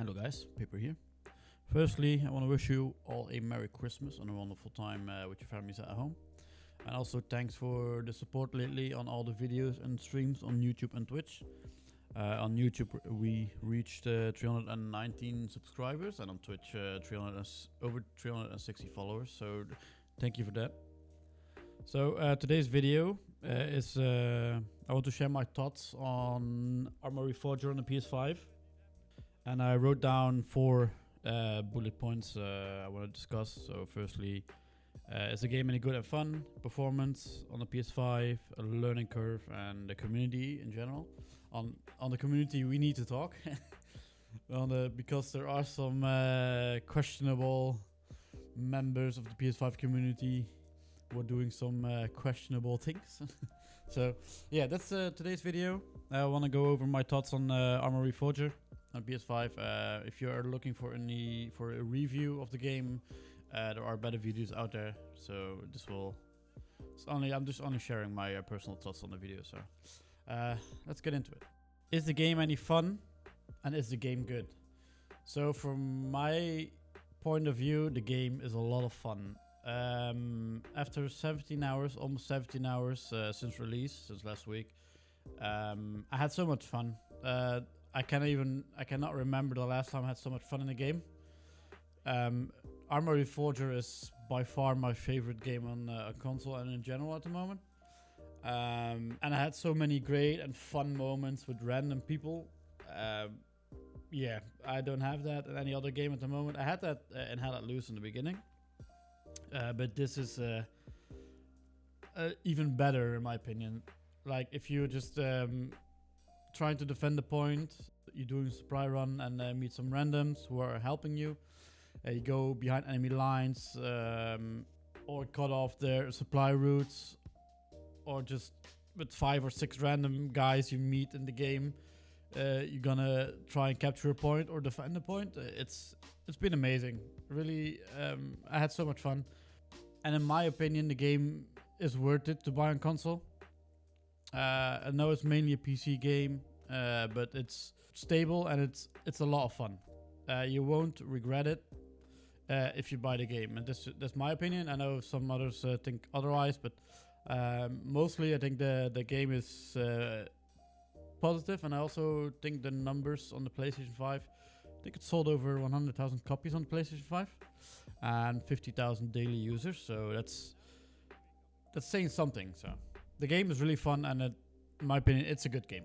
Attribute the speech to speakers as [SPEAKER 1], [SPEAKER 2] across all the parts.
[SPEAKER 1] Hello guys, Paper here. Firstly, I want to wish you all a Merry Christmas and a wonderful time with your families at home. And also thanks for the support lately on all the videos and streams on YouTube and Twitch. On YouTube we reached 319 subscribers and on Twitch over 360 followers, so thank you for that. So today's video is I want to share my thoughts on Arma Reforger on the PS5. And I wrote down 4 bullet points I want to discuss. So firstly, is the game any good and fun? Performance on the PS5, a learning curve, and the community in general. On the community we need to talk. Because there are some questionable members of the PS5 community who are doing some questionable things. So yeah, that's today's video. I want to go over my thoughts on Arma Reforger on PS5. If you're looking for a review of the game, there are better videos out there. So I'm just only sharing my personal thoughts on the video. So let's get into it. Is the game any fun, and is the game good? So from my point of view, the game is a lot of fun. After 17 hours, almost 17 hours since release, since last week, I had so much fun. I cannot remember the last time I had so much fun in a game. Arma Reforger is by far my favorite game on a console and in general at the moment. And I had so many great and fun moments with random people. Yeah, I don't have that in any other game at the moment. I had that in Hell at Loose in the beginning. But this is even better in my opinion. Like if you're just trying to defend the point, you're doing a supply run and meet some randoms who are helping you. You go behind enemy lines or cut off their supply routes, or just with 5 or 6 random guys you meet in the game, you're gonna try and capture a point or defend a point. It's been amazing. Really, I had so much fun. And in my opinion, the game is worth it to buy on console. I know it's mainly a PC game, but it's stable and it's a lot of fun. You won't regret it if you buy the game, and that's my opinion. I know some others think otherwise, but mostly I think the game is positive, and I also think the numbers on the PlayStation 5. I think it sold over 100,000 copies on the PlayStation 5 and 50,000 daily users. So that's saying something. So the game is really fun, and in my opinion, it's a good game.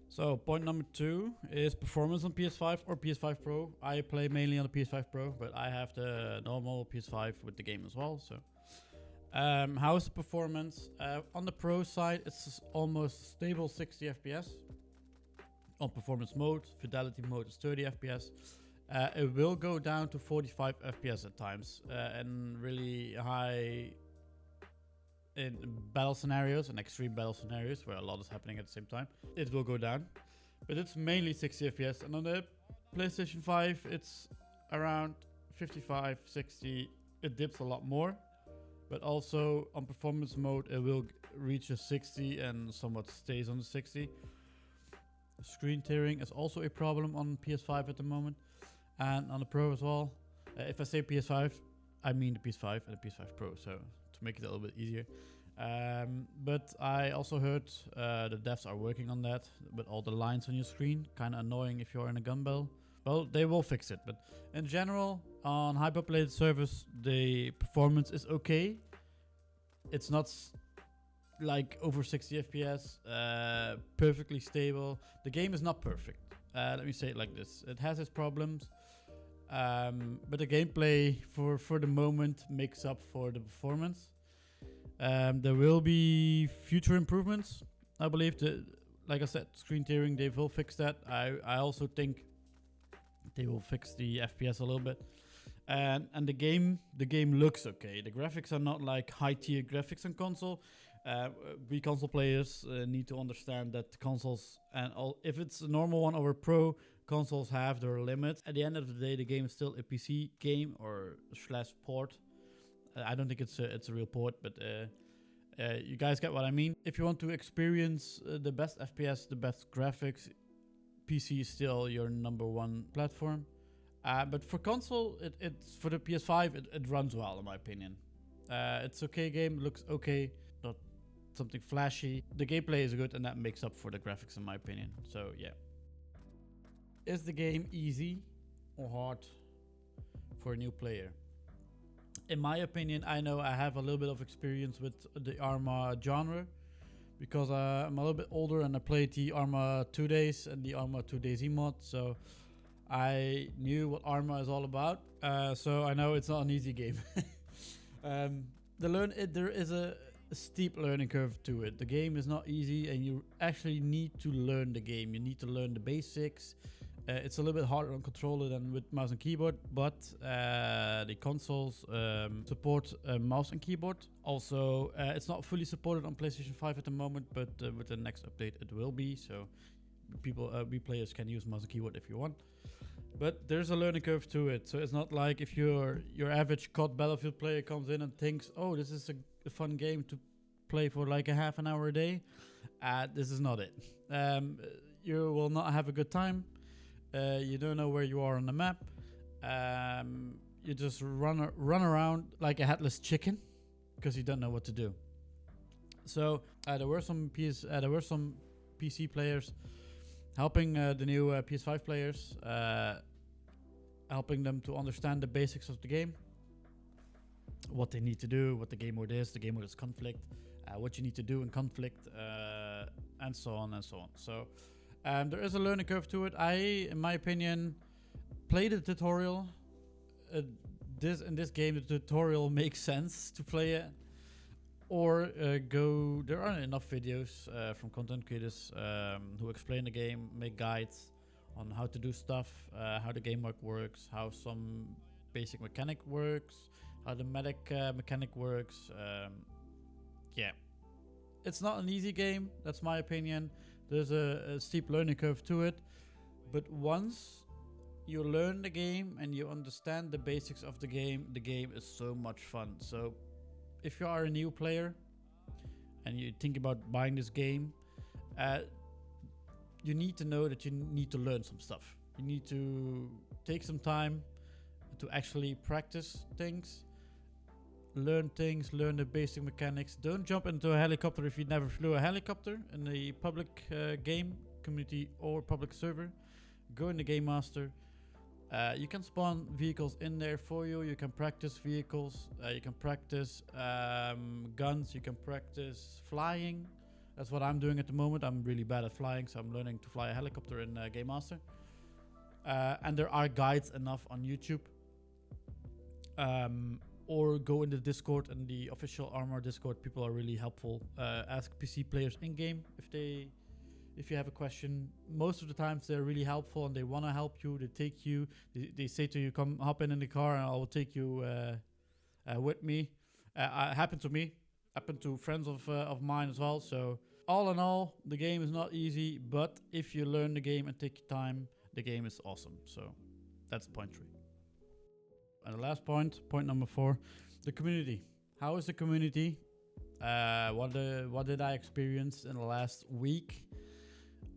[SPEAKER 1] So point number 2 is performance on PS5 or PS5 Pro. I play mainly on the PS5 Pro, but I have the normal PS5 with the game as well. So how is the performance? On the Pro side, it's almost stable 60 FPS. On performance mode, fidelity mode is 30 FPS. It will go down to 45 FPS at times, and really high in battle scenarios and extreme battle scenarios where a lot is happening at the same time. It will go down, but it's mainly 60 FPS. And on the PlayStation 5, it's around 55, 60. It dips a lot more, but also on performance mode, it will reach a 60 and somewhat stays on the 60. Screen tearing is also a problem on PS5 at the moment, and on the Pro as well. If I say PS5, I mean the PS5 and the PS5 Pro, so to make it a little bit easier. But I also heard the devs are working on that, with all the lines on your screen, kind of annoying if you're in a gun battle. Well, they will fix it, but in general, on high populated servers, the performance is okay. It's not like over 60 FPS, perfectly stable. The game is not perfect. Let me say it like this. It has its problems, but the gameplay for the moment makes up for the performance. There will be future improvements, I believe. Like I said, screen tearing, they will fix that. I also think they will fix the FPS a little bit. And the game looks okay. The graphics are not like high tier graphics on console. We console players need to understand that consoles, and all, if it's a normal one or a Pro, consoles have their limits. At the end of the day, the game is still a PC game or / port. I don't think it's a real port, but you guys get what I mean. If you want to experience the best FPS, the best graphics, PC is still your number one platform. But for console, it's for the PS5, it runs well in my opinion. It's okay game, looks okay, not something flashy. The gameplay is good and that makes up for the graphics in my opinion. So yeah. Is the game easy or hard for a new player? In my opinion, I know I have a little bit of experience with the Arma genre because I'm a little bit older and I played the Arma 2 Days and the Arma 2 Days mod, so I knew what Arma is all about. So I know it's not an easy game. There is a steep learning curve to it. The game is not easy and you actually need to learn the game. You need to learn the basics. It's a little bit harder on controller than with mouse and keyboard, but the consoles support mouse and keyboard. Also, it's not fully supported on PlayStation 5 at the moment, but with the next update it will be. So players can use mouse and keyboard if you want. But there's a learning curve to it. So it's not like if your average COD Battlefield player comes in and thinks, oh, this is a fun game to play for like a half an hour a day. This is not it. You will not have a good time. You don't know where you are on the map. You just run around like a headless chicken because you don't know what to do. So there were some PC players helping the new PS5 players, helping them to understand the basics of the game, what they need to do, what the game mode is conflict, what you need to do in conflict, and so on and so on. So. There is a learning curve to it. In my opinion, play the tutorial. In this game, the tutorial makes sense to play it. Or there are enough videos from content creators who explain the game, make guides on how to do stuff, how the game works, how some basic mechanic works, how the medic mechanic works. Yeah. It's not an easy game, that's my opinion. There's a steep learning curve to it, but once you learn the game and you understand the basics of the game is so much fun. So if you are a new player and you think about buying this game, you need to know that you need to learn some stuff. You need to take some time to actually practice things, learn the basic mechanics. Don't jump into a helicopter if you never flew a helicopter in the public game community or public server. Go in the game master. You can spawn vehicles in there for you. You can practice vehicles. You can practice guns. You can practice flying. That's what I'm doing at the moment. I'm really bad at flying, so I'm learning to fly a helicopter in game master. And there are guides enough on YouTube. Or go in the Discord and the official Arma Discord. People are really helpful. Ask PC players in game if you have a question. Most of the times they're really helpful and they want to help you. They take you. They say to you, "Come, hop in the car, and I will take you with me." Happened to me. Happened to friends of mine as well. So all in all, the game is not easy, but if you learn the game and take your time, the game is awesome. So that's point 3. And the last point number 4, the community. How is the community? What did I experience in the last week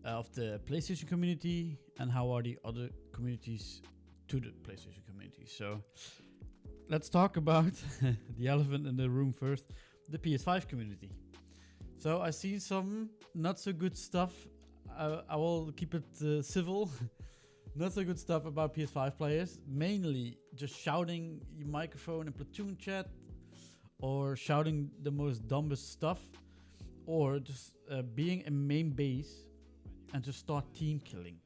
[SPEAKER 1] of the PlayStation community, and how are the other communities to the PlayStation community? So let's talk about the elephant in the room first, the PS5 community. So I see some not so good stuff. I will keep it civil. Not so good stuff about PS5 players, mainly just shouting your microphone in platoon chat, or shouting the most dumbest stuff, or just being in main base and just start team killing.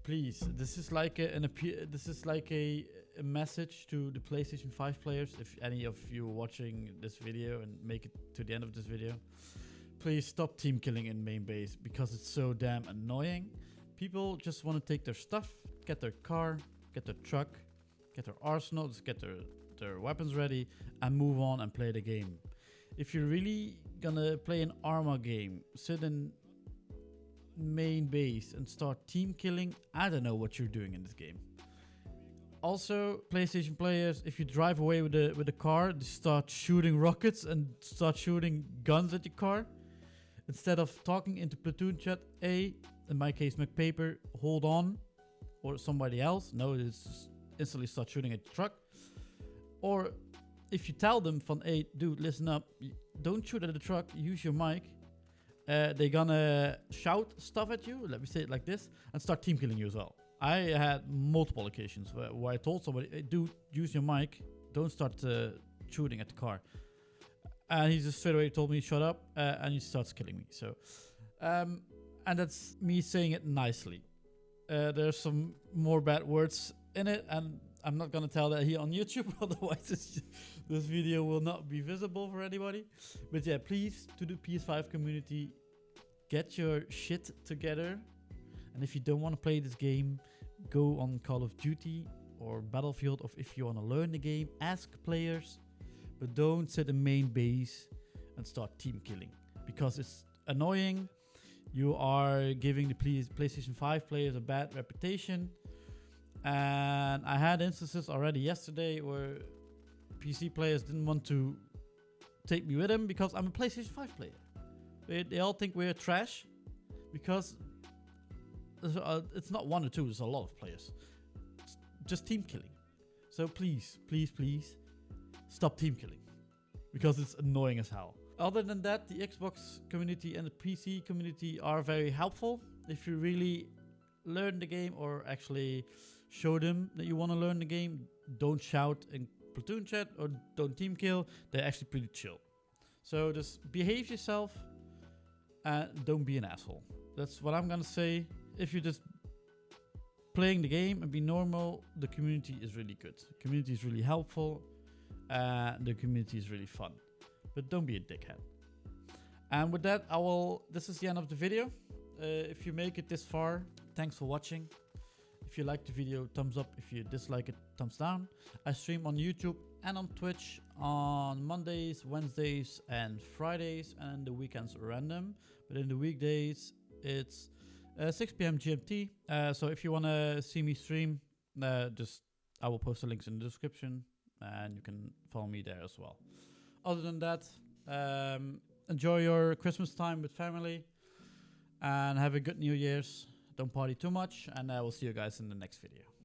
[SPEAKER 1] Please, this is like a message to the PlayStation 5 players. If any of you are watching this video and make it to the end of this video, please stop team killing in main base because it's so damn annoying. People just want to take their stuff, get their car, get their truck, get their arsenal, just get their weapons ready and move on and play the game. If you're really gonna play an Arma game, sit in main base and start team killing, I don't know what you're doing in this game. Also, PlayStation players, if you drive away with the car, just start shooting rockets and start shooting guns at your car. Instead of talking into platoon chat, in my case, McPaper, hold on, or somebody else, no, it's just instantly start shooting at the truck. Or if you tell them from, hey, dude, listen up, don't shoot at the truck, use your mic. They're gonna shout stuff at you, let me say it like this, and start team killing you as well. I had multiple occasions where I told somebody, hey, dude, use your mic, don't start shooting at the car. And he just straight away told me, shut up, and he starts killing me. So, and that's me saying it nicely. There's some more bad words in it, and I'm not gonna tell that here on YouTube, otherwise this video will not be visible for anybody. But yeah, please, to the PS5 community, get your shit together. And if you don't want to play this game, go on Call of Duty or Battlefield, or if you want to learn the game, ask players. But don't sit in main base and start team killing, because it's annoying. You are giving the PlayStation 5 players a bad reputation. And I had instances already yesterday where PC players didn't want to take me with them because I'm a PlayStation 5 player. They all think we're trash because it's not one or two, there's a lot of players. It's just team killing. So please, please, please stop team killing, because it's annoying as hell. Other than that, the Xbox community and the PC community are very helpful. If you really learn the game or actually show them that you want to learn the game, don't shout in platoon chat or don't team kill. They're actually pretty chill. So just behave yourself and don't be an asshole. That's what I'm gonna say. If you're just playing the game and be normal, the community is really good. The community is really helpful. The community is really fun. But don't be a dickhead. And with that, this is the end of the video. If you make it this far, thanks for watching. If you like the video, thumbs up. If you dislike it, thumbs down. I stream on YouTube and on Twitch on Mondays, Wednesdays, and Fridays, and the weekends are random. But in the weekdays, it's 6 p.m. GMT. So if you want to see me stream, I will post the links in the description, and you can follow me there as well. Other than that, enjoy your Christmas time with family, and have a good New Year's. Don't party too much, and I will see you guys in the next video.